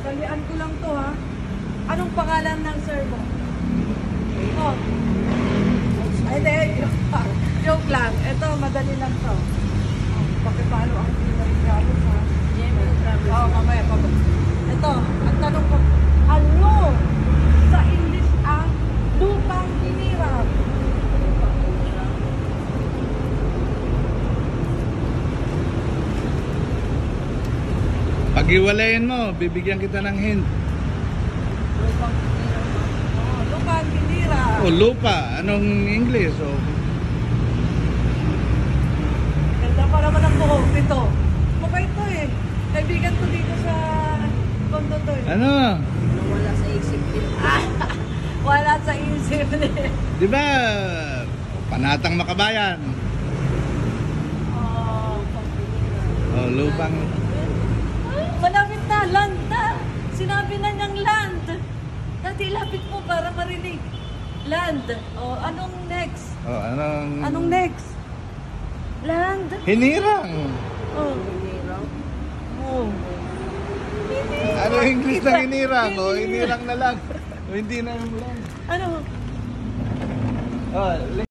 Madalian ko lang to, ha? Anong pangalan ng sir mo? Oh. Ay, hindi. Joke lang. Ito, madali lang to. Oh, pakipalo ang Pinoy Travels, ha? Oo, mamaya pa. Ito, ang tanong ko, ano sa English ang lupang hinirang? Pag-iwalayin mo, bibigyan kita ng hint. Lupang hinirang. Oh, lupang hinirang. O lupa, anong English? O, Ganda pa naman ang buhok nito. Mabait to eh. Kaibigan ko dito sa kondo to eh. ano? Wala sa isip din. Wala sa isip eh. Di ba, panatang makabayan? Oh, O, lupang... malapit na, land na. Sinabi na niyang land. Dati lapit mo para marinig. Land. Oh, anong next? O, anong... Anong next? Land. Hinirang. Oh. Oh. Ano English ng hinirang? O, hinirang na lang. O, hindi na yung lang. Ano? O,